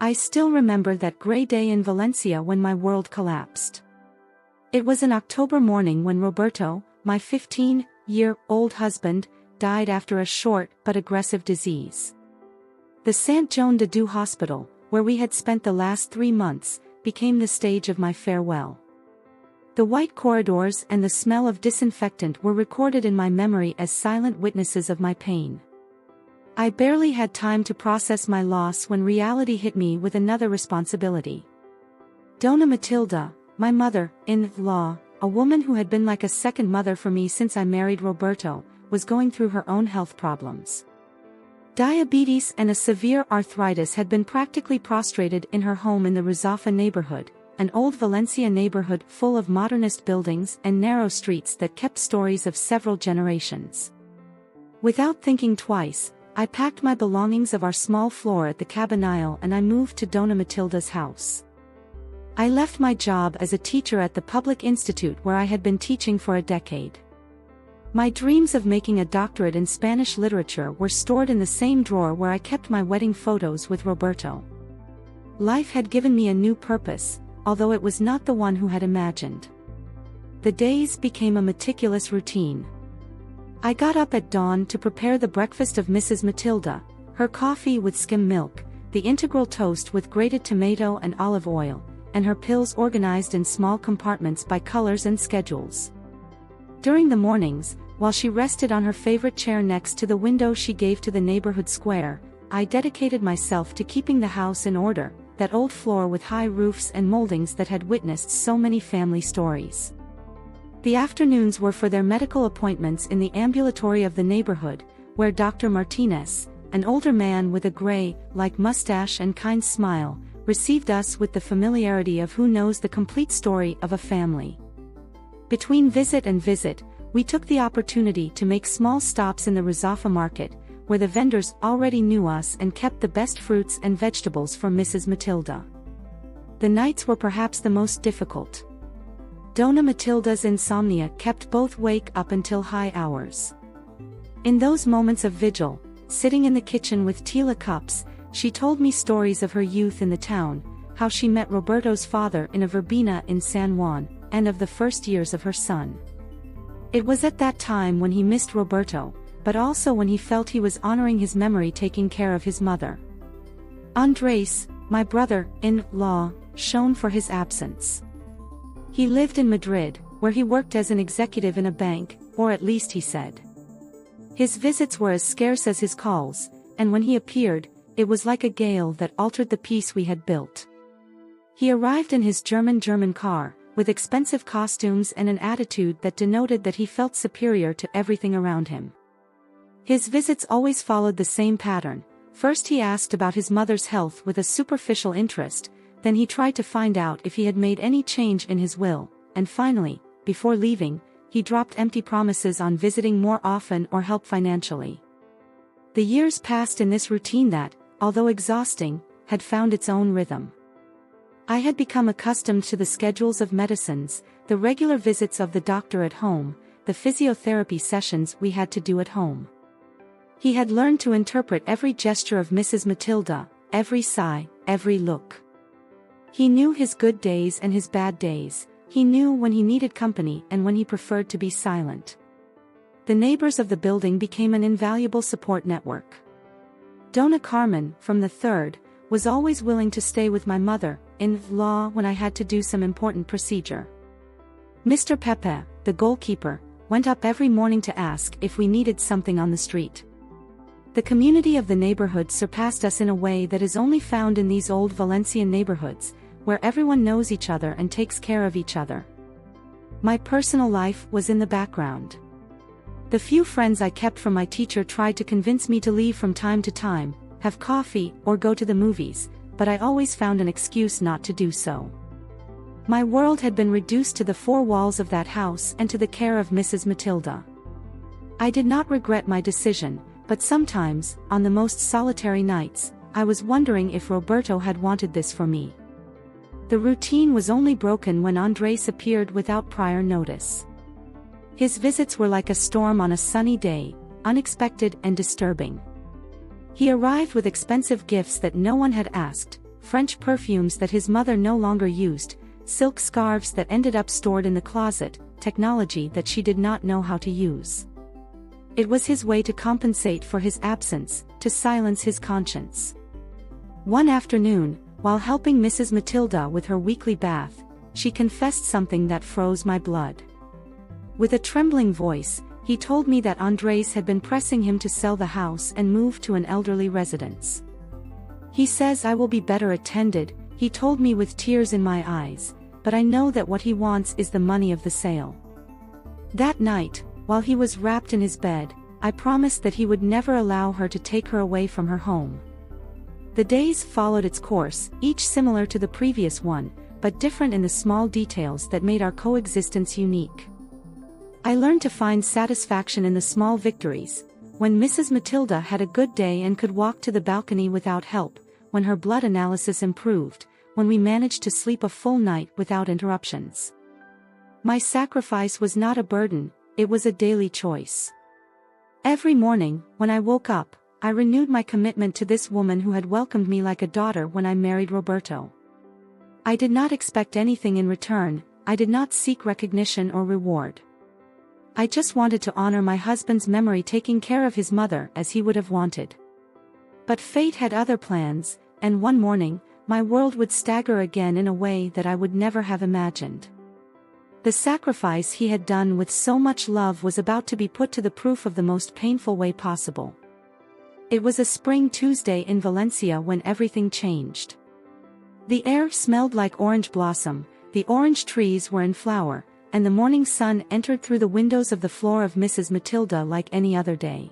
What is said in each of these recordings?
I still remember that gray day in Valencia when my world collapsed. It was an October morning when Roberto, my 15-year-old husband, died after a short but aggressive disease. The Sant Joan de Déu hospital, where we had spent the last 3 months, became the stage of my farewell. The white corridors and the smell of disinfectant were recorded in my memory as silent witnesses of my pain. I barely had time to process my loss when reality hit me with another responsibility. Dona Matilda, my mother-in-law, a woman who had been like a second mother for me since I married Roberto, was going through her own health problems. Diabetes and a severe arthritis had been practically prostrated in her home in the Ruzafa neighborhood, an old Valencia neighborhood full of modernist buildings and narrow streets that kept stories of several generations. Without thinking twice, I packed my belongings of our small floor at the Cabanile and I moved to Dona Matilda's house. I left my job as a teacher at the public institute where I had been teaching for a decade. My dreams of making a doctorate in Spanish literature were stored in the same drawer where I kept my wedding photos with Roberto. Life had given me a new purpose, although it was not the one who had imagined. The days became a meticulous routine. I got up at dawn to prepare the breakfast of Mrs. Matilda, her coffee with skim milk, the integral toast with grated tomato and olive oil, and her pills organized in small compartments by colors and schedules. During the mornings, while she rested on her favorite chair next to the window she gave to the neighborhood square, I dedicated myself to keeping the house in order, that old floor with high roofs and moldings that had witnessed so many family stories. The afternoons were for their medical appointments in the ambulatory of the neighborhood, where Dr. Martinez, an older man with a gray-like mustache and kind smile, received us with the familiarity of who knows the complete story of a family. Between visit and visit, we took the opportunity to make small stops in the Ruzafa market, where the vendors already knew us and kept the best fruits and vegetables for Mrs. Matilda. The nights were perhaps the most difficult. Dona Matilda's insomnia kept both wake up until high hours. In those moments of vigil, sitting in the kitchen with tila cups, she told me stories of her youth in the town, how she met Roberto's father in a verbena in San Juan, and of the first years of her son. It was at that time when he missed Roberto, but also when he felt he was honoring his memory taking care of his mother. Andres, my brother-in-law, shone for his absence. He lived in Madrid, where he worked as an executive in a bank, or at least he said. His visits were as scarce as his calls, and when he appeared, it was like a gale that altered the peace we had built. He arrived in his German car, with expensive costumes and an attitude that denoted that he felt superior to everything around him. His visits always followed the same pattern. First he asked about his mother's health with a superficial interest, then he tried to find out if he had made any change in his will, and finally, before leaving, he dropped empty promises on visiting more often or help financially. The years passed in this routine that, although exhausting, had found its own rhythm. I had become accustomed to the schedules of medicines, the regular visits of the doctor at home, the physiotherapy sessions we had to do at home. He had learned to interpret every gesture of Mrs. Matilda, every sigh, every look. He knew his good days and his bad days, he knew when he needed company and when he preferred to be silent. The neighbors of the building became an invaluable support network. Dona Carmen, from the third, was always willing to stay with my mother-in-law when I had to do some important procedure. Mr. Pepe, the goalkeeper, went up every morning to ask if we needed something on the street. The community of the neighborhood surpassed us in a way that is only found in these old Valencian neighborhoods, where everyone knows each other and takes care of each other. My personal life was in the background. The few friends I kept from my teacher tried to convince me to leave from time to time, have coffee, or go to the movies, but I always found an excuse not to do so. My world had been reduced to the four walls of that house and to the care of Mrs. Matilda. I did not regret my decision, but sometimes, on the most solitary nights, I was wondering if Roberto had wanted this for me. The routine was only broken when Andres appeared without prior notice. His visits were like a storm on a sunny day, unexpected and disturbing. He arrived with expensive gifts that no one had asked French perfumes that his mother no longer used, silk scarves that ended up stored in the closet, technology that she did not know how to use. It was his way to compensate for his absence, to silence his conscience. One afternoon, while helping Mrs. Matilda with her weekly bath, she confessed something that froze my blood. With a trembling voice, he told me that Andres had been pressing him to sell the house and move to an elderly residence. "He says I will be better attended," he told me with tears in my eyes, "but I know that what he wants is the money of the sale." That night, while he was wrapped in his bed, I promised that he would never allow her to take her away from her home. The days followed its course, each similar to the previous one, but different in the small details that made our coexistence unique. I learned to find satisfaction in the small victories, when Mrs. Matilda had a good day and could walk to the balcony without help, when her blood analysis improved, when we managed to sleep a full night without interruptions. My sacrifice was not a burden, it was a daily choice. Every morning, when I woke up, I renewed my commitment to this woman who had welcomed me like a daughter when I married Roberto. I did not expect anything in return, I did not seek recognition or reward. I just wanted to honor my husband's memory, taking care of his mother as he would have wanted. But fate had other plans, and one morning, my world would stagger again in a way that I would never have imagined. The sacrifice he had done with so much love was about to be put to the proof of the most painful way possible. It was a spring Tuesday in Valencia when everything changed. The air smelled like orange blossom, the orange trees were in flower, and the morning sun entered through the windows of the floor of Mrs. Matilda like any other day.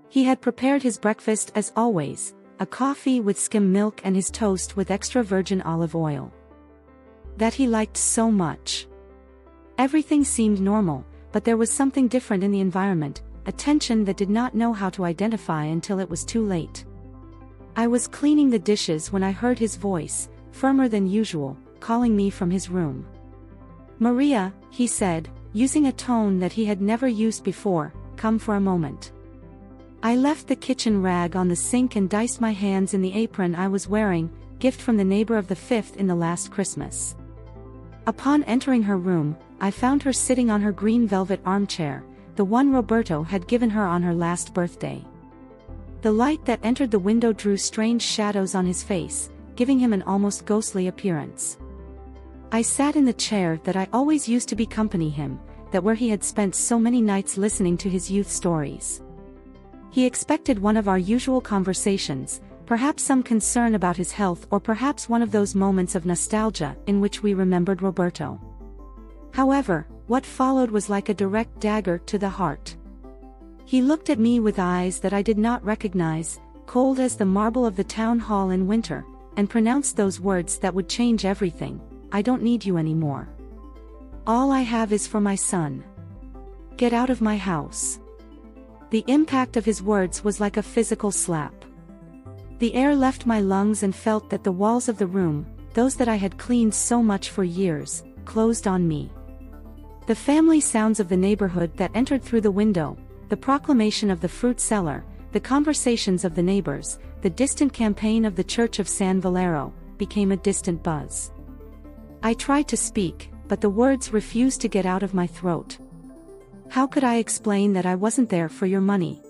He had prepared his breakfast as always, a coffee with skim milk and his toast with extra virgin olive oil. That he liked so much. Everything seemed normal, but there was something different in the environment, a tension that did not know how to identify until it was too late. I was cleaning the dishes when I heard his voice, firmer than usual, calling me from his room. "Maria," he said, using a tone that he had never used before, "come for a moment." I left the kitchen rag on the sink and diced my hands in the apron I was wearing, gift from the neighbor of the 5th in the last Christmas. Upon entering her room, I found her sitting on her green velvet armchair, the one Roberto had given her on her last birthday. The light that entered the window drew strange shadows on his face, giving him an almost ghostly appearance. I sat in the chair that I always used to accompany him, that where he had spent so many nights listening to his youth stories. He expected one of our usual conversations, perhaps some concern about his health or perhaps one of those moments of nostalgia in which we remembered Roberto. However, what followed was like a direct dagger to the heart. He looked at me with eyes that I did not recognize, cold as the marble of the town hall in winter, and pronounced those words that would change everything: "I don't need you anymore. All I have is for my son. Get out of my house." The impact of his words was like a physical slap. The air left my lungs and felt that the walls of the room, those that I had cleaned so much for years, closed on me. The family sounds of the neighborhood that entered through the window, the proclamation of the fruit seller, the conversations of the neighbors, the distant campaign of the Church of San Valero, became a distant buzz. I tried to speak, but the words refused to get out of my throat. How could I explain that I wasn't there for your money?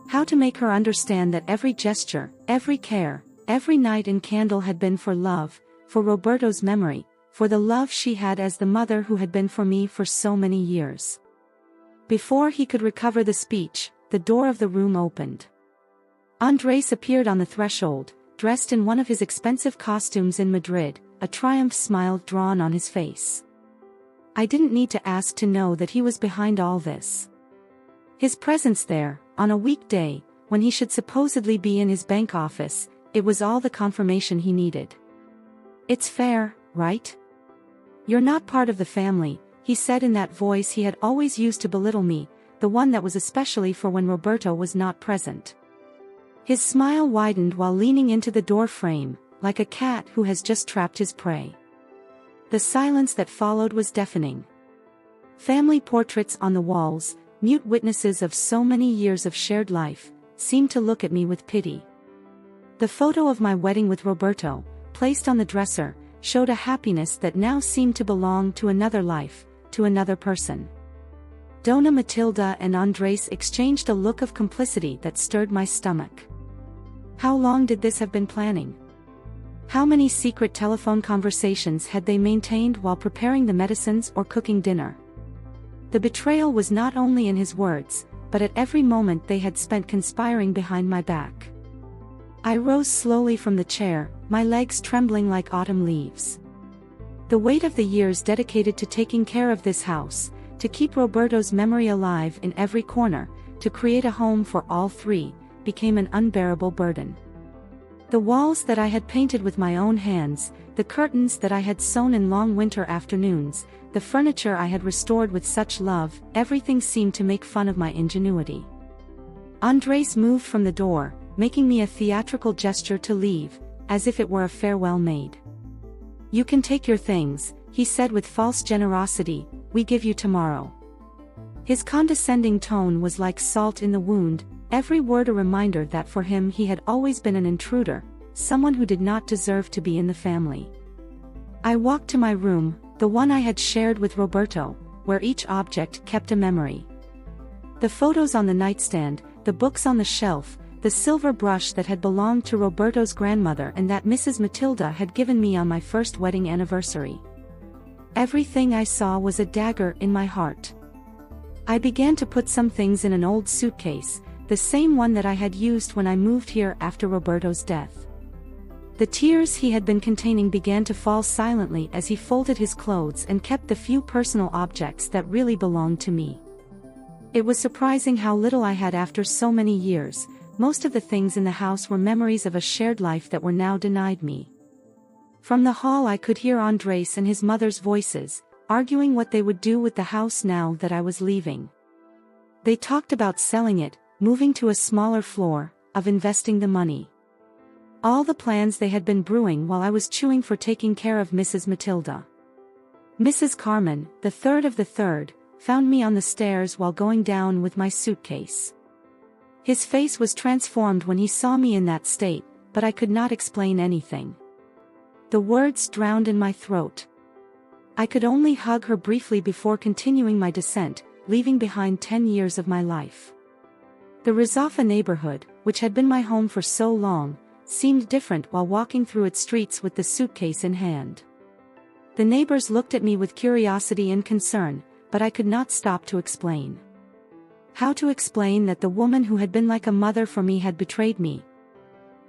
How to make her understand that every gesture, every care, every night and candle had been for love, for Roberto's memory, for the love she had as the mother who had been for me for so many years. Before he could recover the speech, the door of the room opened. Andres appeared on the threshold, dressed in one of his expensive costumes in Madrid, a triumph smile drawn on his face. I didn't need to ask to know that he was behind all this. His presence there, on a weekday, when he should supposedly be in his bank office, it was all the confirmation he needed. "It's fair, right? You're not part of the family," he said in that voice he had always used to belittle me, the one that was especially for when Roberto was not present. His smile widened while leaning into the door frame, like a cat who has just trapped his prey. The silence that followed was deafening. Family portraits on the walls, mute witnesses of so many years of shared life, seemed to look at me with pity. The photo of my wedding with Roberto, placed on the dresser, showed a happiness that now seemed to belong to another life, to another person. Dona Matilda and Andres exchanged a look of complicity that stirred my stomach. How long did this have been planning? How many secret telephone conversations had they maintained while preparing the medicines or cooking dinner? The betrayal was not only in his words, but at every moment they had spent conspiring behind my back. I rose slowly from the chair, my legs trembling like autumn leaves. The weight of the years dedicated to taking care of this house, to keep Roberto's memory alive in every corner, to create a home for all three, became an unbearable burden. The walls that I had painted with my own hands, the curtains that I had sewn in long winter afternoons, the furniture I had restored with such love, everything seemed to make fun of my ingenuity. Andres moved from the door, making me a theatrical gesture to leave, as if it were a farewell made. "You can take your things," he said with false generosity, "we give you tomorrow." His condescending tone was like salt in the wound, every word a reminder that for him he had always been an intruder, someone who did not deserve to be in the family. I walked to my room, the one I had shared with Roberto, where each object kept a memory. The photos on the nightstand, the books on the shelf, the silver brush that had belonged to Roberto's grandmother and that Mrs. Matilda had given me on my first wedding anniversary. Everything I saw was a dagger in my heart. I began to put some things in an old suitcase, the same one that I had used when I moved here after Roberto's death. The tears he had been containing began to fall silently as he folded his clothes and kept the few personal objects that really belonged to me. It was surprising how little I had after so many years. Most of the things in the house were memories of a shared life that were now denied me. From the hall I could hear Andres and his mother's voices, arguing what they would do with the house now that I was leaving. They talked about selling it, moving to a smaller floor, of investing the money. All the plans they had been brewing while I was chewing for taking care of Mrs. Matilda. Mrs. Carmen, the third of the third, found me on the stairs while going down with my suitcase. His face was transformed when he saw me in that state, but I could not explain anything. The words drowned in my throat. I could only hug her briefly before continuing my descent, leaving behind 10 years of my life. The Rizafa neighborhood, which had been my home for so long, seemed different while walking through its streets with the suitcase in hand. The neighbors looked at me with curiosity and concern, but I could not stop to explain. How to explain that the woman who had been like a mother for me had betrayed me?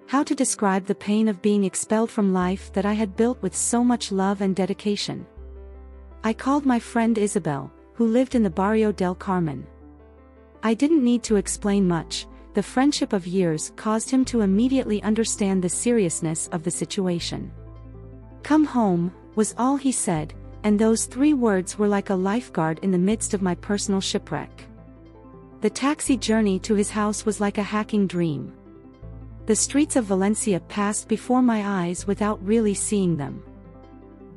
How to describe the pain of being expelled from life that I had built with so much love and dedication? I called my friend Isabel, who lived in the Barrio del Carmen. I didn't need to explain much. The friendship of years caused him to immediately understand the seriousness of the situation. "Come home," was all he said, and those 3 words were like a lifeguard in the midst of my personal shipwreck. The taxi journey to his house was like a hacking dream. The streets of Valencia passed before my eyes without really seeing them.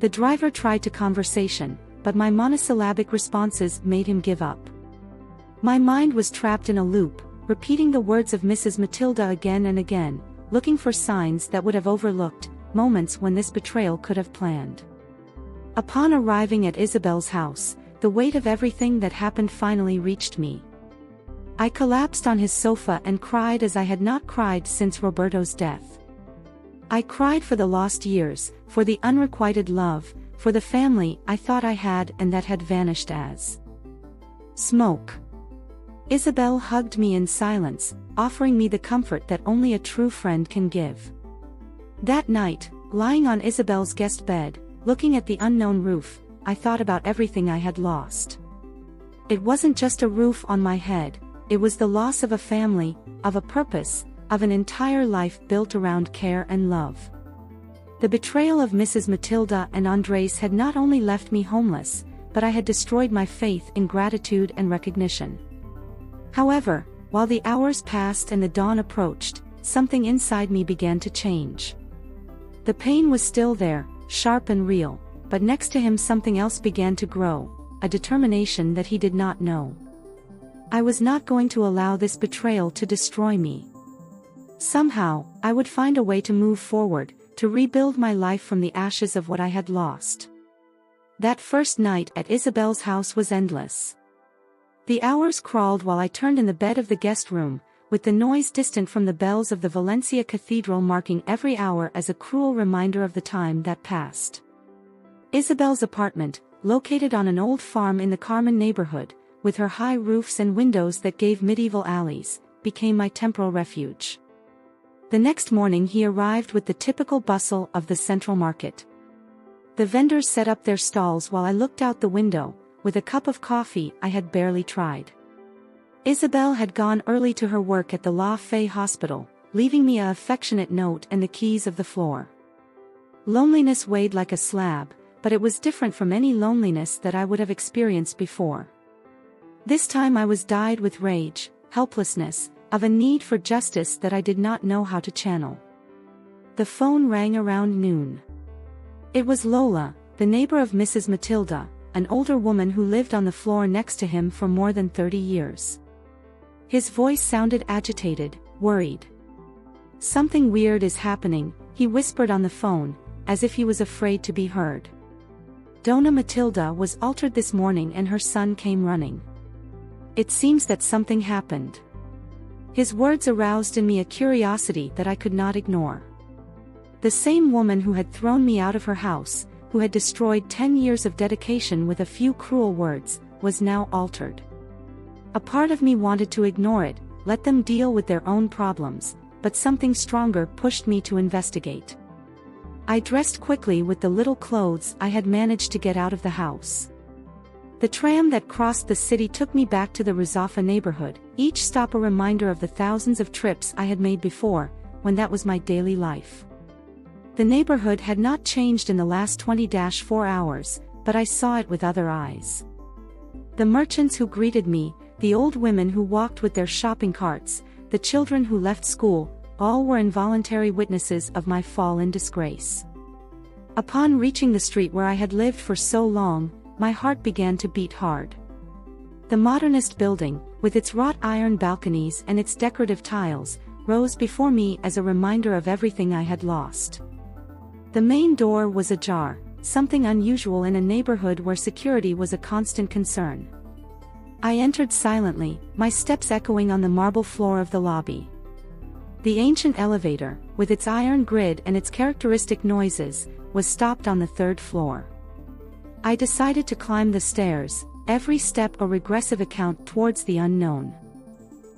The driver tried to conversation, but my monosyllabic responses made him give up. My mind was trapped in a loop, repeating the words of Mrs. Matilda again and again, looking for signs that would have overlooked, moments when this betrayal could have planned. Upon arriving at Isabel's house, the weight of everything that happened finally reached me. I collapsed on his sofa and cried as I had not cried since Roberto's death. I cried for the lost years, for the unrequited love, for the family I thought I had and that had vanished as smoke. Isabel hugged me in silence, offering me the comfort that only a true friend can give. That night, lying on Isabel's guest bed, looking at the unknown roof, I thought about everything I had lost. It wasn't just a roof on my head, it was the loss of a family, of a purpose, of an entire life built around care and love. The betrayal of Mrs. Matilda and Andres had not only left me homeless, but I had destroyed my faith in gratitude and recognition. However, while the hours passed and the dawn approached, something inside me began to change. The pain was still there, sharp and real, but next to him something else began to grow, a determination that he did not know. I was not going to allow this betrayal to destroy me. Somehow, I would find a way to move forward, to rebuild my life from the ashes of what I had lost. That first night at Isabel's house was endless. The hours crawled while I turned in the bed of the guest room, with the noise distant from the bells of the Valencia Cathedral marking every hour as a cruel reminder of the time that passed. Isabel's apartment, located on an old farm in the Carmen neighborhood, with her high roofs and windows that gave medieval alleys, became my temporal refuge. The next morning he arrived with the typical bustle of the central market. The vendors set up their stalls while I looked out the window, with a cup of coffee I had barely tried. Isabel had gone early to her work at the La Fe Hospital, leaving me an affectionate note and the keys of the floor. Loneliness weighed like a slab, but it was different from any loneliness that I would have experienced before. This time I was dyed with rage, helplessness, of a need for justice that I did not know how to channel. The phone rang around noon. It was Lola, the neighbor of Mrs. Matilda, an older woman who lived on the floor next to him for more than 30 years. His voice sounded agitated, worried. "Something weird is happening," he whispered on the phone, as if he was afraid to be heard. "Dona Matilda was altered this morning and her son came running. It seems that something happened." His words aroused in me a curiosity that I could not ignore. The same woman who had thrown me out of her house, who had destroyed 10 years of dedication with a few cruel words, was now altered. A part of me wanted to ignore it, let them deal with their own problems, but something stronger pushed me to investigate. I dressed quickly with the little clothes I had managed to get out of the house. The tram that crossed the city took me back to the Rizafa neighborhood, each stop a reminder of the thousands of trips I had made before, when that was my daily life. The neighborhood had not changed in the last 24 hours, but I saw it with other eyes. The merchants who greeted me, the old women who walked with their shopping carts, the children who left school, all were involuntary witnesses of my fall in disgrace. Upon reaching the street where I had lived for so long, my heart began to beat hard. The modernist building, with its wrought iron balconies and its decorative tiles, rose before me as a reminder of everything I had lost. The main door was ajar, something unusual in a neighborhood where security was a constant concern. I entered silently, my steps echoing on the marble floor of the lobby. The ancient elevator, with its iron grid and its characteristic noises, was stopped on the 3rd floor. I decided to climb the stairs, every step a regressive account towards the unknown.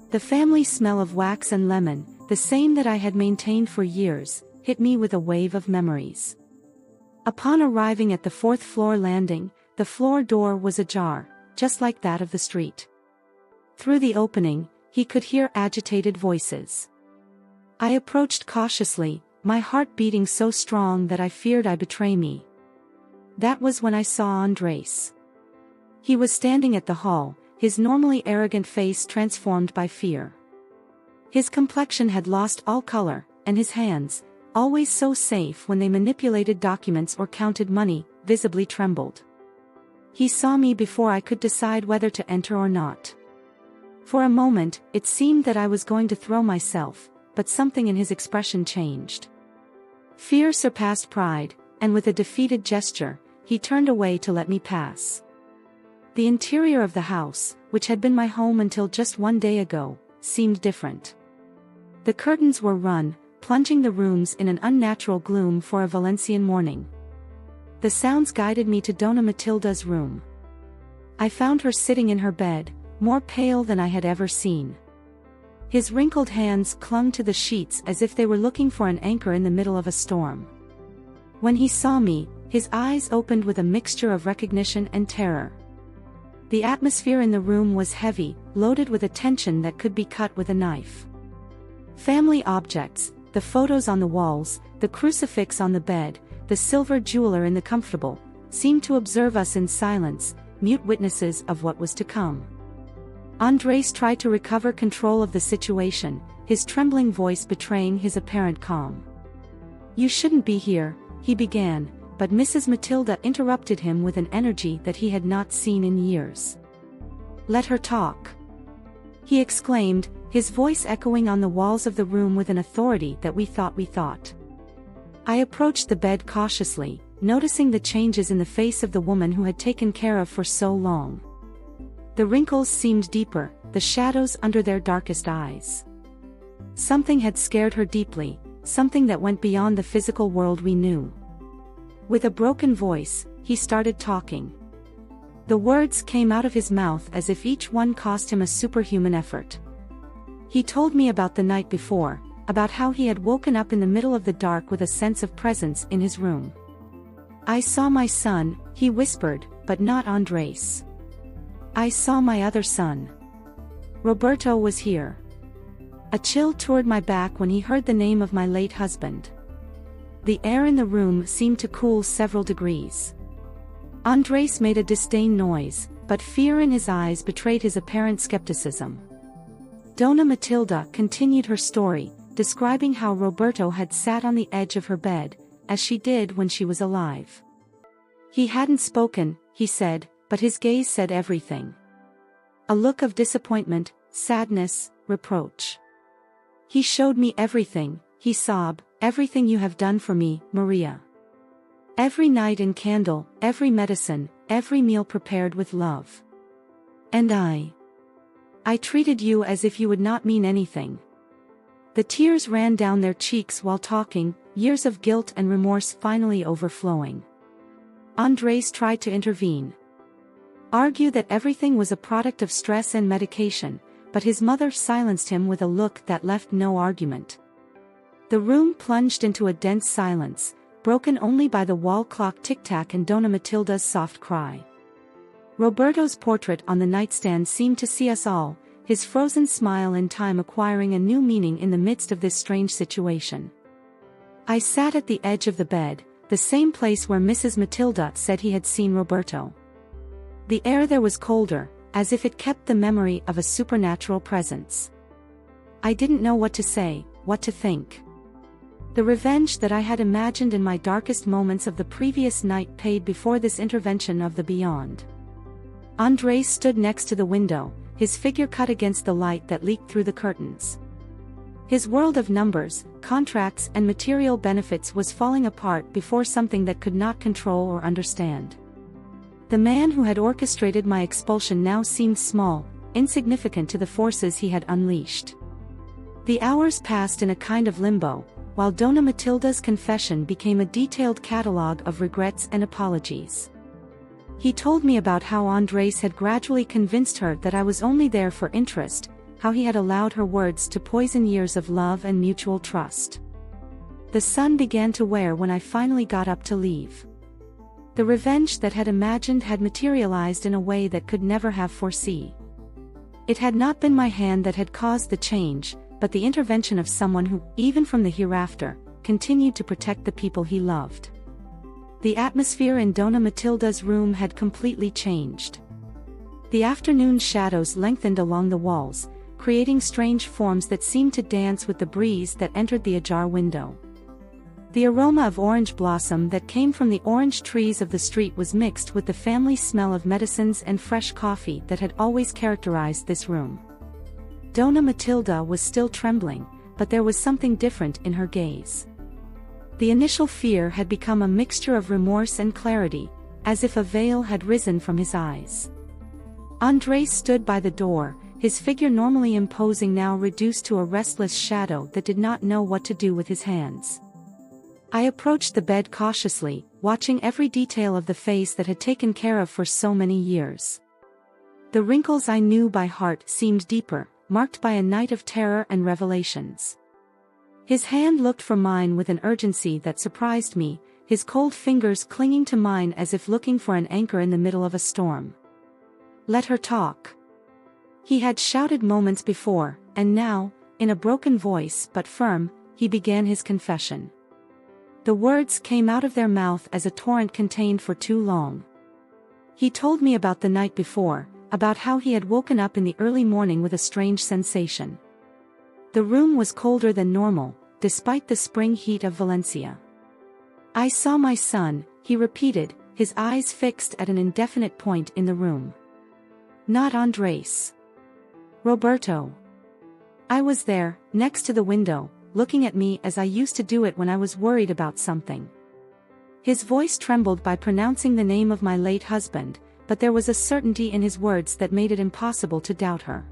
The family smell of wax and lemon, the same that I had maintained for years, hit me with a wave of memories. Upon arriving at the 4th floor landing, the floor door was ajar, just like that of the street. Through the opening, he could hear agitated voices. I approached cautiously, my heart beating so strong that I feared I'd betray me. That was when I saw Andres. He was standing at the hall, his normally arrogant face transformed by fear. His complexion had lost all color, and his hands, always so safe when they manipulated documents or counted money, visibly trembled. He saw me before I could decide whether to enter or not. For a moment, it seemed that I was going to throw myself, but something in his expression changed. Fear surpassed pride, and with a defeated gesture, he turned away to let me pass. The interior of the house, which had been my home until just 1 day ago, seemed different. The curtains were run, plunging the rooms in an unnatural gloom for a Valencian morning. The sounds guided me to Dona Matilda's room. I found her sitting in her bed, more pale than I had ever seen. His wrinkled hands clung to the sheets as if they were looking for an anchor in the middle of a storm. When he saw me, his eyes opened with a mixture of recognition and terror. The atmosphere in the room was heavy, loaded with a tension that could be cut with a knife. Family objects, the photos on the walls, the crucifix on the bed, the silver jeweler in the comfortable, seemed to observe us in silence, mute witnesses of what was to come. Andres tried to recover control of the situation, his trembling voice betraying his apparent calm. "You shouldn't be here," he began, but Mrs. Matilda interrupted him with an energy that he had not seen in years. "Let her talk," he exclaimed, his voice echoing on the walls of the room with an authority that we thought. I approached the bed cautiously, noticing the changes in the face of the woman who had taken care of for so long. The wrinkles seemed deeper, the shadows under their darkest eyes. Something had scared her deeply, something that went beyond the physical world we knew. With a broken voice, he started talking. The words came out of his mouth as if each one cost him a superhuman effort. He told me about the night before, about how he had woken up in the middle of the dark with a sense of presence in his room. "I saw my son," he whispered, "but not Andres. I saw my other son. Roberto was here." A chill toured my back when he heard the name of my late husband. The air in the room seemed to cool several degrees. Andres made a disdain noise, but fear in his eyes betrayed his apparent skepticism. Dona Matilda continued her story, describing how Roberto had sat on the edge of her bed, as she did when she was alive. He hadn't spoken, he said, but his gaze said everything. A look of disappointment, sadness, reproach. "He showed me everything," he sobbed, "everything you have done for me, Maria. Every night and candle, every medicine, every meal prepared with love. And I treated you as if you would not mean anything." The tears ran down their cheeks while talking, years of guilt and remorse finally overflowing. Andres tried to intervene. Argue that everything was a product of stress and medication, but his mother silenced him with a look that left no argument. The room plunged into a dense silence, broken only by the wall clock tic-tac and Dona Matilda's soft cry. Roberto's portrait on the nightstand seemed to see us all, his frozen smile in time acquiring a new meaning in the midst of this strange situation. I sat at the edge of the bed, the same place where Mrs. Matilda said he had seen Roberto. The air there was colder, as if it kept the memory of a supernatural presence. I didn't know what to say, what to think. The revenge that I had imagined in my darkest moments of the previous night paid before this intervention of the beyond. Andres stood next to the window, his figure cut against the light that leaked through the curtains. His world of numbers, contracts and material benefits was falling apart before something that could not control or understand. The man who had orchestrated my expulsion now seemed small, insignificant to the forces he had unleashed. The hours passed in a kind of limbo, while Dona Matilda's confession became a detailed catalogue of regrets and apologies. He told me about how Andres had gradually convinced her that I was only there for interest, how he had allowed her words to poison years of love and mutual trust. The sun began to wear when I finally got up to leave. The revenge that had imagined had materialized in a way that could never have foreseen. It had not been my hand that had caused the change, but the intervention of someone who, even from the hereafter, continued to protect the people he loved. The atmosphere in Dona Matilda's room had completely changed. The afternoon shadows lengthened along the walls, creating strange forms that seemed to dance with the breeze that entered the ajar window. The aroma of orange blossom that came from the orange trees of the street was mixed with the family smell of medicines and fresh coffee that had always characterized this room. Dona Matilda was still trembling, but there was something different in her gaze. The initial fear had become a mixture of remorse and clarity, as if a veil had risen from his eyes. Andres stood by the door, his figure normally imposing now reduced to a restless shadow that did not know what to do with his hands. I approached the bed cautiously, watching every detail of the face that had taken care of for so many years. The wrinkles I knew by heart seemed deeper, marked by a night of terror and revelations. His hand looked for mine with an urgency that surprised me, his cold fingers clinging to mine as if looking for an anchor in the middle of a storm. "Let her talk," he had shouted moments before, and now, in a broken voice but firm, he began his confession. The words came out of their mouth as a torrent contained for too long. He told me about the night before, about how he had woken up in the early morning with a strange sensation. The room was colder than normal, despite the spring heat of Valencia. "I saw my son," he repeated, his eyes fixed at an indefinite point in the room. "Not Andres. Roberto." I was there, next to the window, looking at me as I used to do it when I was worried about something. His voice trembled by pronouncing the name of my late husband, but there was a certainty in his words that made it impossible to doubt her.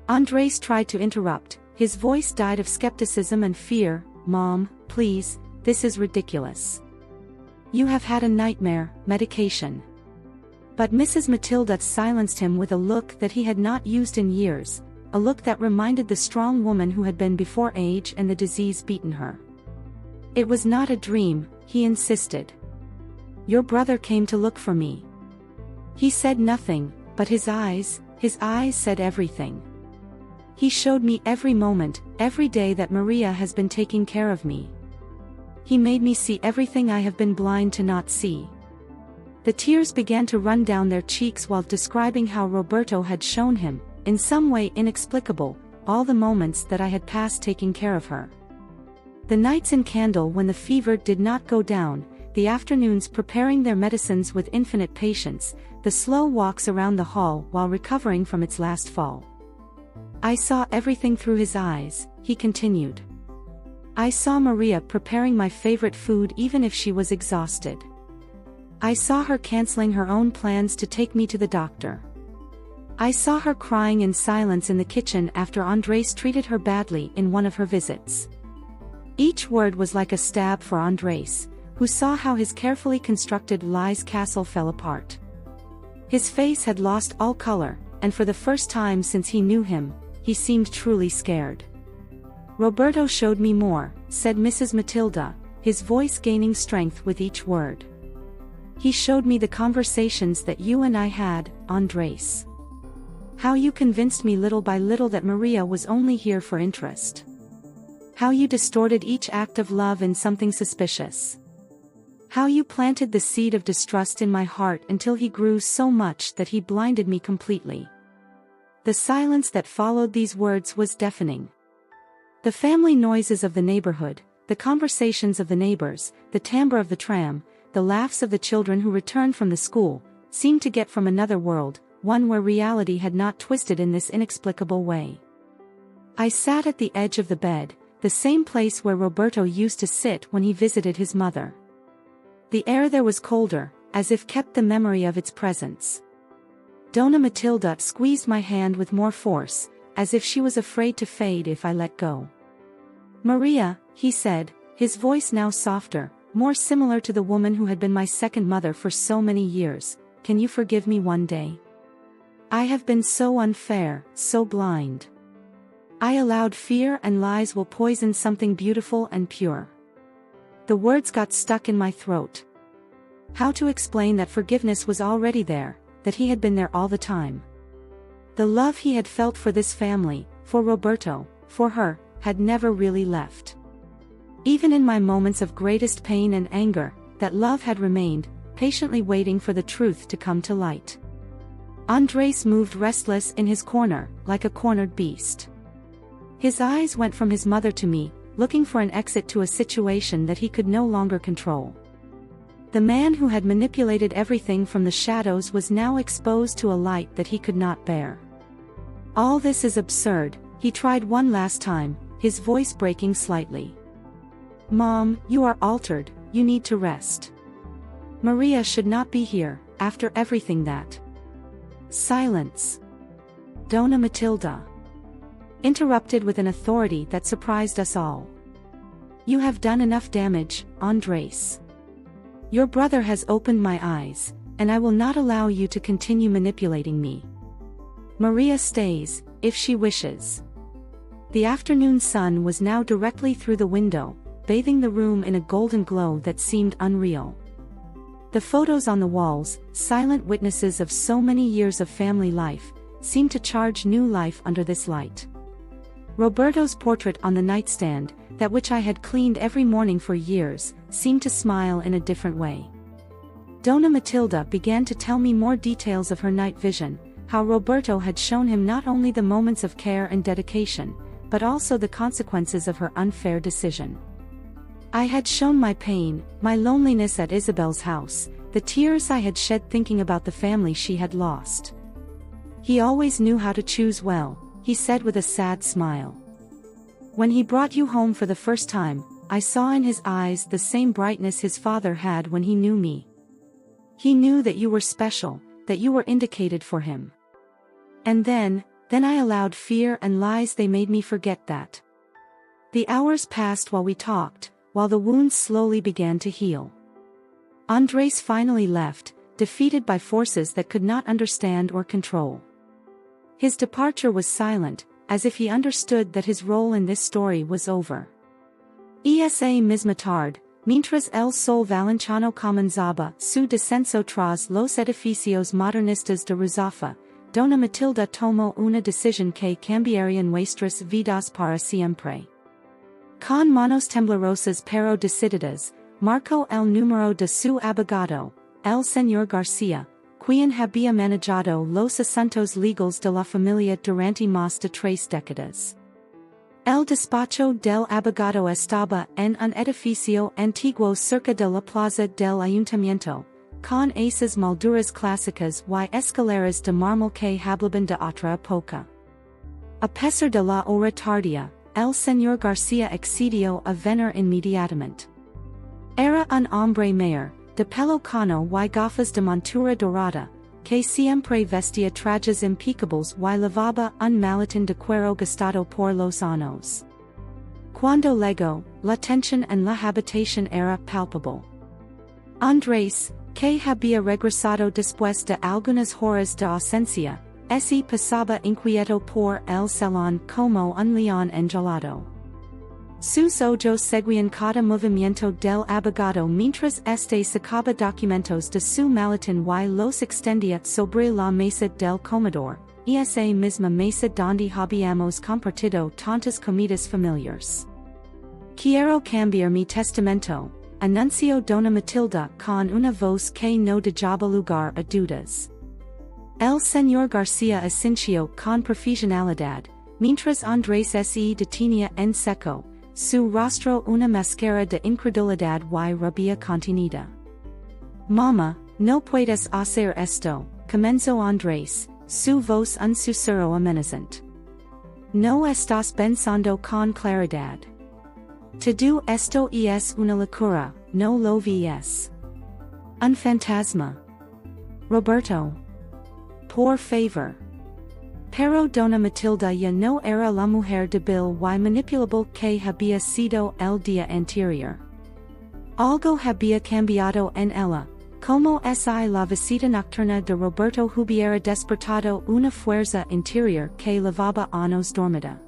Andres tried to interrupt, his voice died of skepticism and fear. Mom, please, this is ridiculous. You have had a nightmare, medication. But Mrs. Matilda silenced him with a look that he had not used in years, a look that reminded the strong woman who had been before age and the disease beaten her. It was not a dream, he insisted. Your brother came to look for me. He said nothing, but his eyes said everything. He showed me every moment, every day that Maria has been taking care of me. He made me see everything I have been blind to not see. The tears began to run down their cheeks while describing how Roberto had shown him, in some way inexplicable, all the moments that I had passed taking care of her. The nights in Candle when the fever did not go down, the afternoons preparing their medicines with infinite patience, the slow walks around the hall while recovering from its last fall. I saw everything through his eyes, he continued. I saw Maria preparing my favorite food even if she was exhausted. I saw her canceling her own plans to take me to the doctor. I saw her crying in silence in the kitchen after Andres treated her badly in one of her visits. Each word was like a stab for Andres, who saw how his carefully constructed lie's castle fell apart. His face had lost all color, and for the first time since he knew him, he seemed truly scared. Roberto showed me more, said Mrs. Matilda, his voice gaining strength with each word. He showed me the conversations that you and I had, Andres. How you convinced me little by little that Maria was only here for interest. How you distorted each act of love in something suspicious. How you planted the seed of distrust in my heart until he grew so much that he blinded me completely. The silence that followed these words was deafening. The family noises of the neighborhood, the conversations of the neighbors, the timbre of the tram, the laughs of the children who returned from the school, seemed to get from another world, one where reality had not twisted in this inexplicable way. I sat at the edge of the bed, the same place where Roberto used to sit when he visited his mother. The air there was colder, as if kept the memory of its presence. Dona Matilda squeezed my hand with more force, as if she was afraid to fade if I let go. Maria, he said, his voice now softer, more similar to the woman who had been my second mother for so many years, can you forgive me one day? I have been so unfair, so blind. I allowed fear and lies will poison something beautiful and pure. The words got stuck in my throat. How to explain that forgiveness was already there, that he had been there all the time? The love he had felt for this family, for Roberto, for her, had never really left. Even in my moments of greatest pain and anger, that love had remained, patiently waiting for the truth to come to light. Andres moved restless in his corner, like a cornered beast. His eyes went from his mother to me, looking for an exit to a situation that he could no longer control. The man who had manipulated everything from the shadows was now exposed to a light that he could not bear. All this is absurd, he tried one last time, his voice breaking slightly. Mom, you are altered, you need to rest. Maria should not be here, after everything that. Silence. Dona Matilda interrupted with an authority that surprised us all. You have done enough damage, Andres. Your brother has opened my eyes, and I will not allow you to continue manipulating me. Maria stays, if she wishes. The afternoon sun was now directly through the window, bathing the room in a golden glow that seemed unreal. The photos on the walls, silent witnesses of so many years of family life, seemed to charge new life under this light. Roberto's portrait on the nightstand, that which I had cleaned every morning for years, seemed to smile in a different way. Dona Matilda began to tell me more details of her night vision, how Roberto had shown him not only the moments of care and dedication, but also the consequences of her unfair decision. I had shown my pain, my loneliness at Isabel's house, the tears I had shed thinking about the family she had lost. He always knew how to choose well, he said with a sad smile. When he brought you home for the first time, I saw in his eyes the same brightness his father had when he knew me. He knew that you were special, that you were indicated for him. And then I allowed fear and lies, they made me forget that. The hours passed while we talked, while the wounds slowly began to heal. Andres finally left, defeated by forces that could not understand or control. His departure was silent, as if he understood that his role in this story was over. Esa misma tarde, mientras el sol valenciano comenzaba su descenso tras los edificios modernistas de Ruzafa, Dona Matilda tomó una decisión que cambiaría nuestras vidas para siempre. Con manos temblorosas pero decididas, marcó el número de su abogado, el señor García, quien había manejado los asuntos legales de la familia durante más de 3 décadas. El despacho del abogado estaba en un edificio antiguo cerca de la plaza del ayuntamiento, con esas molduras clásicas y escaleras de mármol que hablaban de otra época. A pesar de la hora tardía, el señor García accedió a venir inmediatamente. Era un hombre mayor, de pelo cano y gafas de montura dorada, que siempre vestía trajes impecables y lavaba un maletín de cuero gastado por los años. Cuando llegó, la tensión en la habitación era palpable. Andrés, que había regresado después de algunas horas de ausencia, se pasaba inquieto por el salón como un león enjaulado. Sus ojos seguían cada movimiento del abogado mientras este sacaba documentos de su maletín y los extendía sobre la mesa del comedor, esa misma mesa donde habíamos compartido tantas comidas familiares. Quiero cambiar mi testamento, anunció Dona Matilda con una voz que no dejaba lugar a dudas. El señor García asintió con profesionalidad, mientras Andrés se detenía en seco, su rostro una máscara de incredulidad y rabia contenida. Mamá, no puedes hacer esto, comenzó Andrés, su voz un susurro amenazante. No estás pensando con claridad. Todo esto es una locura, no lo ves. Un fantasma. Roberto. Por favor. Pero Dona Matilda ya no era la mujer débil y manipulable que había sido el día anterior. Algo había cambiado en ella, como si la visita nocturna de Roberto hubiera despertado una fuerza interior que lavaba años dormida.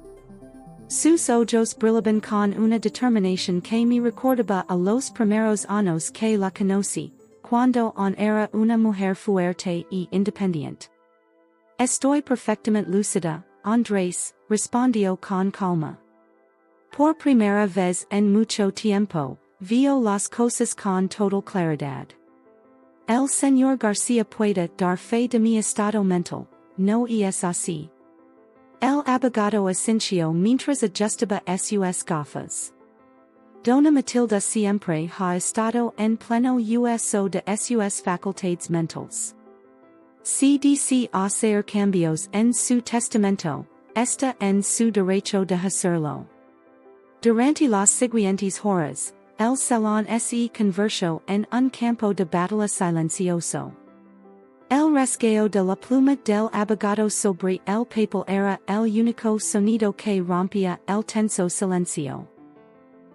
Sus ojos brillaban con una determinación que me recordaba a los primeros años que la conocí, cuando aún era una mujer fuerte y independiente. Estoy perfectamente lúcida, Andrés, respondió con calma. Por primera vez en mucho tiempo, veo las cosas con total claridad. El señor García puede dar fe de mi estado mental, no es así. El abogado asintió mientras ajustaba sus gafas. Dona Matilda siempre ha estado en pleno uso de sus facultades mentales. CDC hacer cambios en su testamento, está en su derecho de hacerlo. Durante las siguientes horas, el salón se convirtió en un campo de batalla silencioso. El rasgueo de la pluma del abogado sobre el papel era el único sonido que rompía el tenso silencio.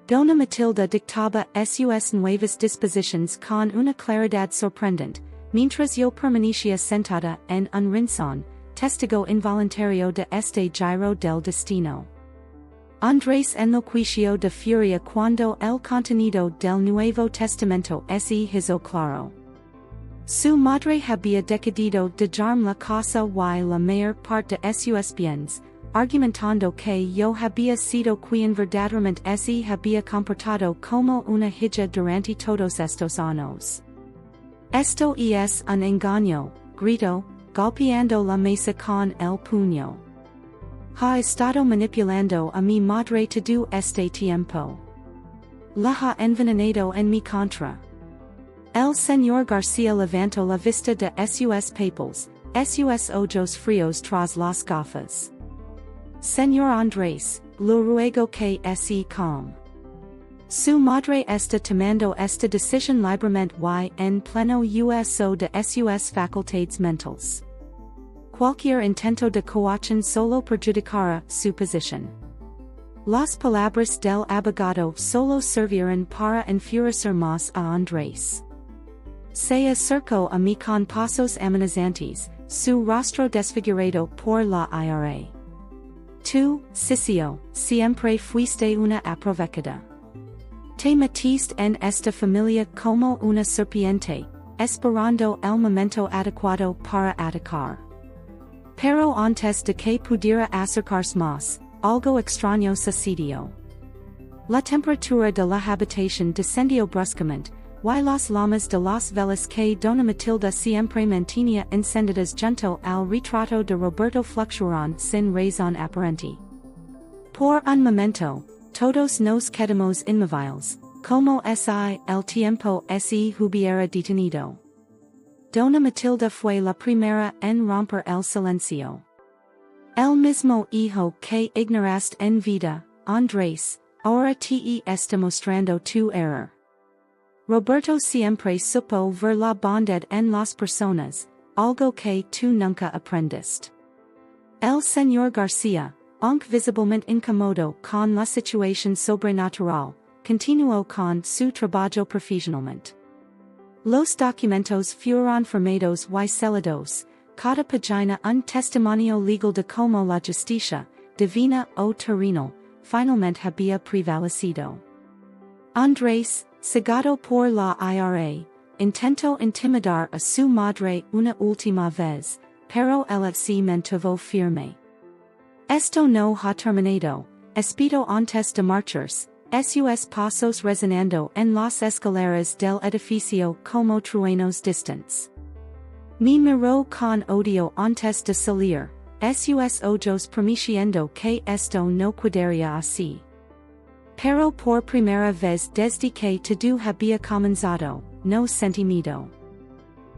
Dona Matilda dictaba sus nuevas disposiciones con una claridad sorprendente, mientras yo permanecía sentada en un rincón, testigo involuntario de este giro del destino. Andrés enloqueció de furia cuando el contenido del Nuevo Testamento se hizo claro. Su madre había decidido dejar la casa y la mayor parte de sus bienes, argumentando que yo había sido quien verdaderamente se había comportado como una hija durante todos estos años. Esto es un engaño, gritó, golpeando la mesa con el puño. Ha estado manipulando a mi madre todo este tiempo. La ha envenenado en mi contra. El señor García levantó la vista de sus papeles, sus ojos fríos tras las gafas. Señor Andrés, lo ruego que se calme. Su madre está tomando esta decisión libremente y en pleno uso de sus facultades mentales. Cualquier intento de coacción solo perjudicará su posición. Las palabras del abogado solo servirán para enfurecer más a Andrés. Se acercó a mí con pasos amenazantes, su rostro desfigurado por la ira. Tú, Cicio, siempre fuiste una aprovechada. Te metiste en esta familia como una serpiente, esperando el momento adecuado para atacar. Pero antes de que pudiera acercarse más, algo extraño sucedió. La temperatura de la habitación descendió bruscamente, y las llamas de las velas que Dona Matilda siempre mantenía encendidas junto al retrato de Roberto fluctuaron sin razón aparente. Por un momento, todos nos quedamos inmóviles, como si el tiempo se hubiera detenido. Dona Matilda fue la primera en romper el silencio. El mismo hijo que ignoraste en vida, Andrés, ahora te está mostrando tu error. Roberto siempre supo ver la bondad en las personas, algo que tú nunca aprendiste. El señor García, aunque visiblemente incómodo con la situación sobrenatural, continuó con su trabajo profesionalmente. Los documentos fueron firmados y sellados, cada página un testimonio legal de cómo la justicia, divina o terrenal, finalmente había prevalecido. Andrés, cegado por la ira, intentó intimidar a su madre una última vez, pero ella se mantuvo firme. Esto no ha terminado, espero antes de marcharse, sus pasos resonando en las escaleras del edificio como truenos distantes. Me miró con odio antes de salir, sus ojos prometiendo que esto no quedaría así. Pero por primera vez desde que todo había comenzado, no sentí miedo.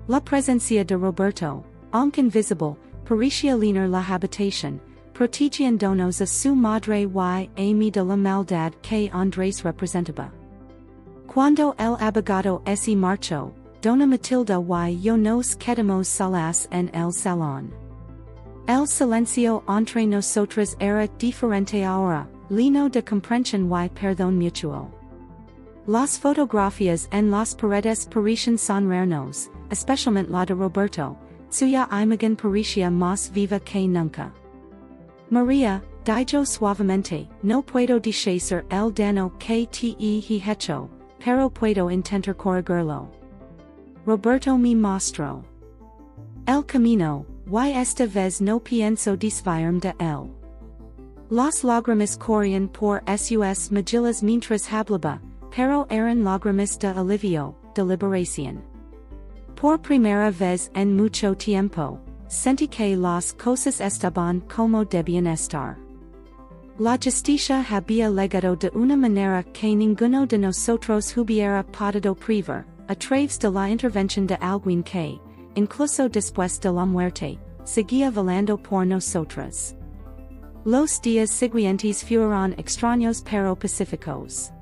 La presencia de Roberto, aunque invisible, parecía llenar la habitación, protegiéndonos a su madre y a mí de la maldad que Andrés representaba. Cuando el abogado se marchó, Dona Matilda y yo nos quedamos solas en el salón. El silencio entre nosotras era diferente ahora, lleno de comprensión y perdón mutuo. Las fotografías en las paredes parecían sonreírnos, especialmente la de Roberto, suya imagen parecía más viva que nunca. María, dijo suavemente, no puedo deshacer el daño que te he hecho, pero puedo intentar corregirlo. Roberto me mostró el camino, y esta vez no pienso desviarme de él. Las lágrimas corrían por sus mejillas mientras hablaba, pero eran lágrimas de alivio, de liberación. Por primera vez en mucho tiempo, sentí que las cosas estaban como debían estar. La justicia había legado de una manera que ninguno de nosotros hubiera podido prever, a través de la intervención de alguien que, incluso después de la muerte, seguía velando por nosotros. Los días siguientes fueron extraños pero pacíficos.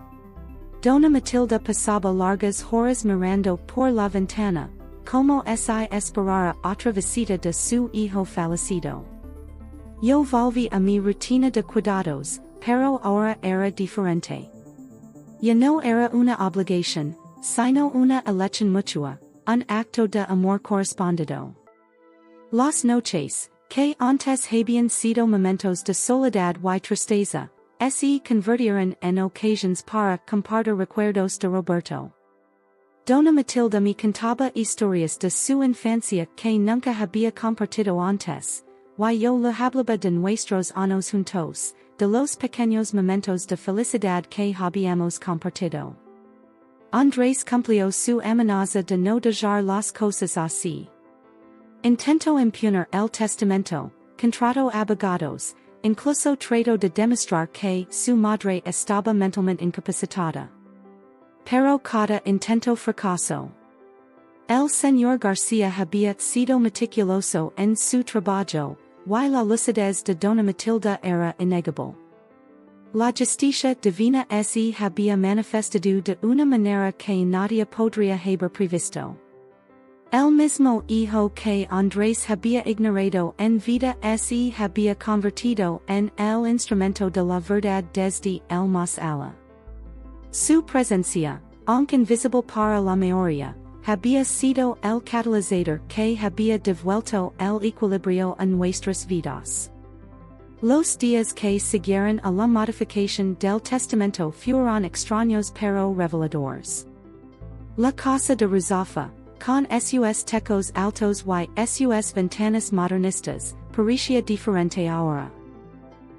Dona Matilda pasaba largas horas mirando por la ventana, como si esperara otra visita de su hijo fallecido. Yo volví a mi rutina de cuidados, pero ahora era diferente. Ya no era una obligación, sino una elección mutua, un acto de amor correspondido. Las noches, que antes habían sido momentos de soledad y tristeza, se convirtieron en ocasiones para compartir recuerdos de Roberto. Dona Matilda me contaba historias de su infancia que nunca había compartido antes, y yo le hablaba de nuestros años juntos, de los pequeños momentos de felicidad que habíamos compartido. Andrés cumplió su amenaza de no dejar las cosas así. Intentó impugnar el testamento, contrató abogados, incluso trató de demostrar que su madre estaba mentalmente incapacitada. Pero cada intento fracasó. El señor García había sido meticuloso en su trabajo, y la lucidez de Dona Matilda era innegable. La justicia divina se había manifestado de una manera que nadie podría haber previsto. El mismo hijo que Andrés había ignorado en vida se había convertido en el instrumento de la verdad desde el más allá. Su presencia, aunque invisible para la mayoría, había sido el catalizador que había devuelto el equilibrio en nuestras vidas. Los días que siguieron a la modificación del testamento fueron extraños pero reveladores. La casa de Ruzafa, con sus techos altos y sus ventanas modernistas, parecía diferente ahora.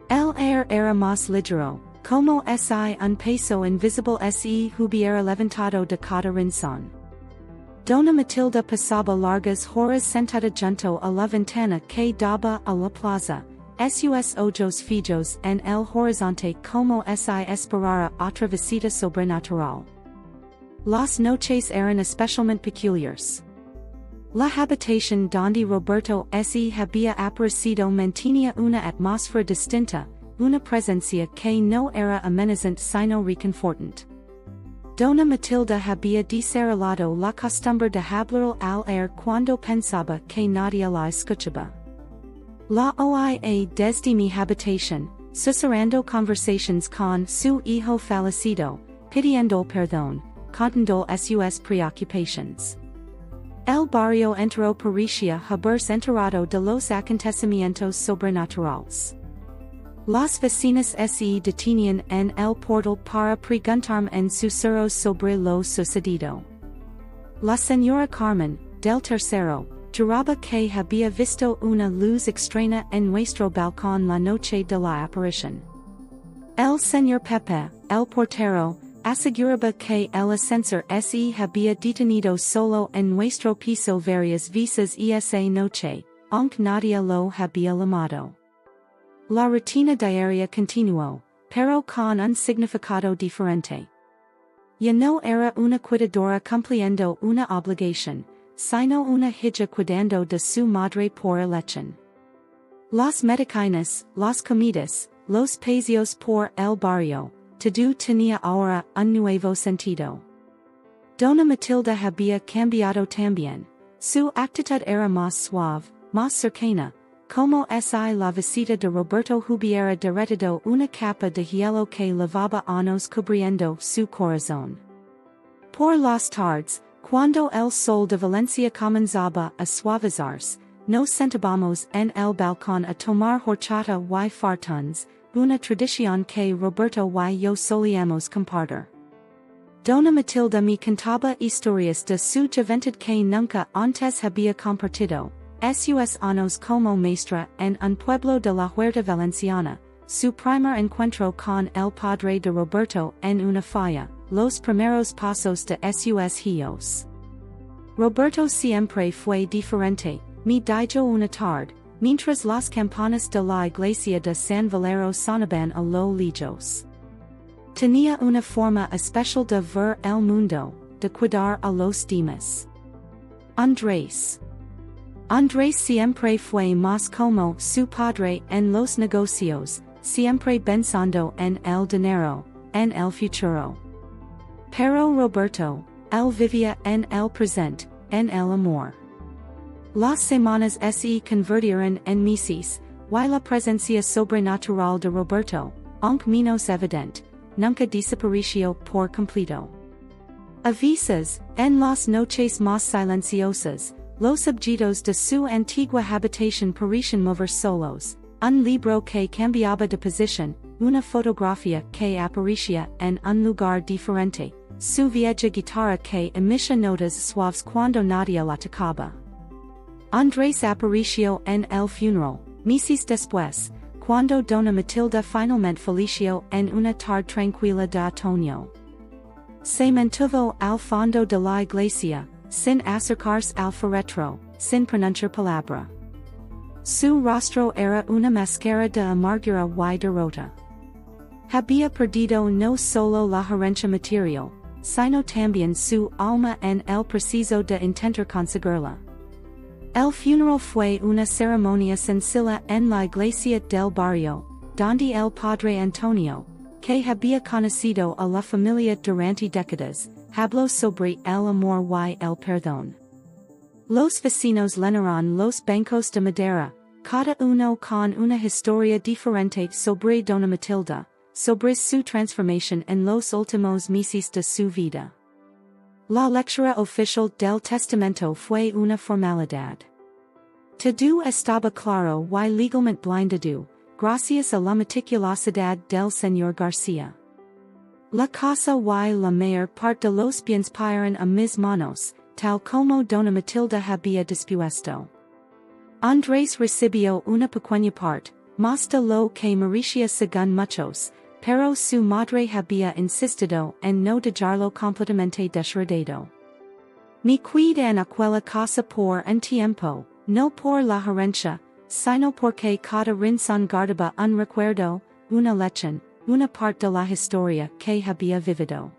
El aire era más ligero, como si un peso invisible se hubiera levantado de cada rincón. Dona Matilda pasaba largas horas sentada junto a la ventana que daba a la plaza, sus ojos fijos en el horizonte como si esperara otra visita sobrenatural. Las noches eran especialmente peculiares. La habitación donde Roberto se había aparecido mantenía una atmósfera distinta, una presencia que no era amenazante sino reconfortante. Dona Matilda había desarrollado la costumbre de hablar al aire cuando pensaba que nadie la escuchaba. La oía desde mi habitación, susurrando conversaciones con su hijo fallecido, pidiendo perdón, contando sus preocupaciones. El barrio entero parecía haberse enterado de los acontecimientos sobrenaturales. Las vecinas se detenían en el portal para preguntarme en susurros sobre lo sucedido. La señora Carmen, del tercero, juraba que había visto una luz extraña en nuestro balcón la noche de la aparición. El señor Pepe, el portero, aseguraba que el ascensor se había detenido solo en nuestro piso varias veces esa noche, aunque nadie lo había llamado. La rutina diaria continuó, pero con un significado diferente. Ya no era una cuidadora cumpliendo una obligación, sino una hija cuidando de su madre por election. Las medicinas, las comidas, los paseos por el barrio, todo tenía ahora un nuevo sentido. Dona Matilda había cambiado también, su actitud era más suave, más cercana, como si la visita de Roberto hubiera derretido una capa de hielo que lavaba años cubriendo su corazón. Por las tardes, cuando el sol de Valencia comenzaba a suavizarse, nos sentábamos en el balcón a tomar horchata y fartuns, una tradición que Roberto y yo solíamos compartir. Dona Matilda me contaba historias de su juventud que nunca antes había compartido, sus años como maestra en un pueblo de la Huerta Valenciana, su primer encuentro con el padre de Roberto en una falla, los primeros pasos de sus hijos. Roberto siempre fue diferente, me dijo una tarde, mientras las campanas de la iglesia de San Valero sonaban a lo lejos. Tenía una forma especial de ver el mundo, de cuidar a los demás. Andrés siempre fue más como su padre en los negocios, siempre pensando en el dinero, en el futuro. Pero Roberto, él vivía en el presente, en el amor. Las semanas se convirtieron en meses, y la presencia sobrenatural de Roberto, aunque menos evidente, nunca desapareció por completo. A veces, en las noches más silenciosas, los objetos de su antigua habitación parecían mover solos, un libro que cambiaba de posición, una fotografía que aparecía en un lugar diferente, su vieja guitarra que emitía notas suaves cuando nadie la tocaba. Andrés apareció en el funeral, meses después, cuando Dona Matilda finalmente falleció en una tarde tranquila de otoño. Se mantuvo al fondo de la iglesia, sin acercarse al féretro, sin pronunciar palabra. Su rostro era una máscara de amargura y derrota. Había perdido no solo la herencia material, sino también su alma en el preciso de intentar conseguirla. El funeral fue una ceremonia sencilla en la iglesia del barrio, donde el padre Antonio, que había conocido a la familia durante décadas, habló sobre el amor y el perdón. Los vecinos llenaron los bancos de madera, cada uno con una historia diferente sobre Dona Matilda, sobre su transformación en los últimos meses de su vida. La lectura oficial del testamento fue una formalidad. Todo estaba claro y legalmente blindado, gracias a la meticulosidad del señor García. La casa y la mayor parte de los bienes pasaron a mis manos, tal como Dona Matilda había dispuesto. Andrés recibió una pequeña parte, más de lo que merecía según muchos, pero su madre había insistido en no dejarlo completamente desheredado. Me quedé en aquella casa por un tiempo, no por la herencia, sino porque cada rincón guardaba un recuerdo, una lección, una parte de la historia que había vivido.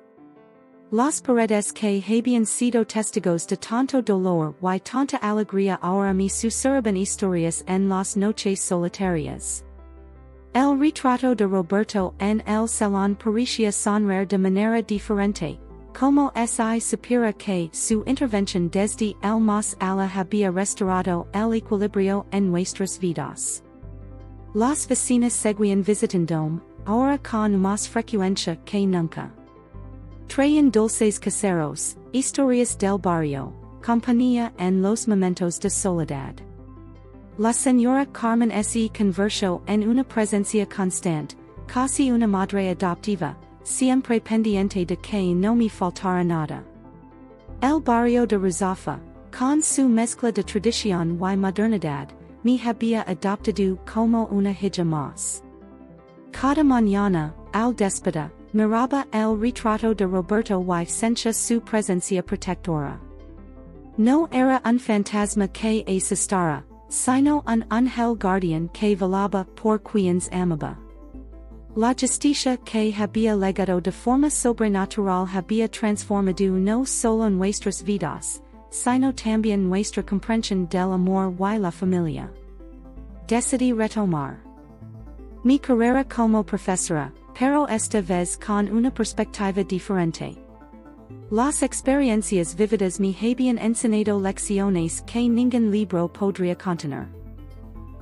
Las paredes que habían sido testigos de tanto dolor y tanta alegría ahora me susurraban historias en las noches solitarias. El retrato de Roberto en el salón parecía sonreír de manera diferente, como si supiera que su intervención desde el más allá había restaurado el equilibrio en nuestras vidas. Las vecinas seguían visitándome, ahora con más frecuencia que nunca. Traían dulces caseros, historias del barrio, compañía en los momentos de soledad. La señora Carmen se convirtió en una presencia constante, casi una madre adoptiva, siempre pendiente de que no me faltara nada. El barrio de Ruzafa, con su mezcla de tradición y modernidad, me había adoptado como una hija más. Cada mañana, al despertar, miraba el retrato de Roberto y sentía su presencia protectora. No era un fantasma que asustara, sino un ángel guardián que velaba por quienes amaba. La justicia que había legado de forma sobrenatural había transformado no solo nuestras vidas, sino también nuestra comprensión del amor y la familia. Decidí retomar mi carrera como profesora, pero esta vez con una perspectiva diferente. Las experiencias vividas me habían enseñado lecciones que ningún libro podría contener.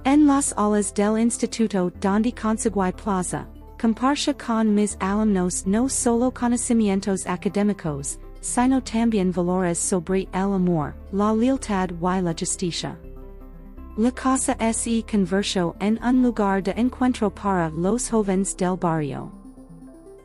En las aulas del instituto donde conseguí plaza, compartía con mis alumnos no solo conocimientos académicos, sino también valores sobre el amor, la lealtad y la justicia. La casa se convirtió en un lugar de encuentro para los jóvenes del barrio.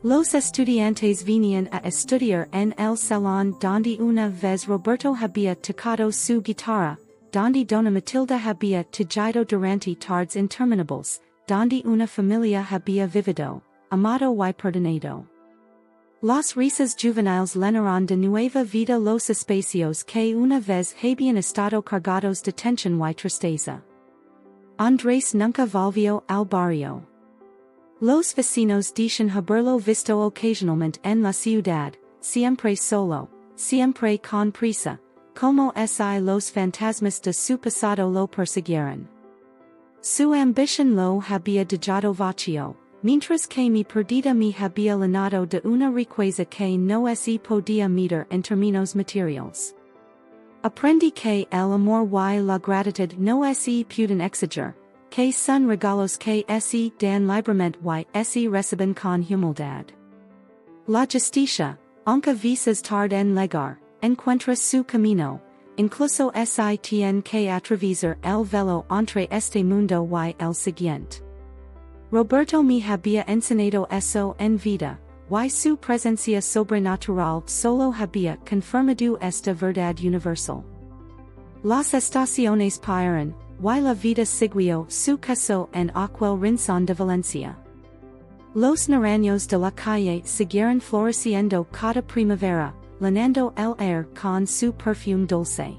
Los estudiantes venían a estudiar en el salón donde una vez Roberto había tocado su guitarra, donde Dona Matilda había tallado durante tardes interminables, donde una familia había vivido, amado y perdonado. Las risas juveniles llenaron de nueva vida los espacios que una vez habían estado cargados de tensión y tristeza. Andrés nunca volvió al barrio. Los vecinos dicen haberlo visto ocasionalmente en la ciudad, siempre solo, siempre con prisa, como si los fantasmas de su pasado lo persiguieran. Su ambición lo había dejado vacío, mientras que mi pérdida me había llenado de una riqueza que no se podía medir en términos materiales. Aprendí que el amor y la gratitud no se pueden exigir, que son regalos que se dan libremente y se reciben con humildad. La justicia, aunque veces tarde en llegar, encuentra su camino, incluso si tiene que atravesar el velo entre este mundo y el siguiente. Roberto me había enseñado eso en vida, y su presencia sobrenatural solo había confirmado esta verdad universal. Las estaciones pasaron, y la vida siguió su curso en aquel rincón de Valencia. Los naranjos de la calle siguieron floreciendo cada primavera, llenando el aire con su perfume dulce.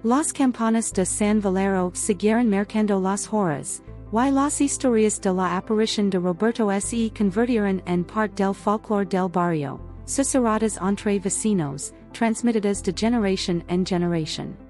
Las campanas de San Valero siguieron marcando las horas, y las historias de la aparición de Roberto se convirtieron en parte del folclore del barrio, susurradas entre vecinos, transmitidas de generación en generación.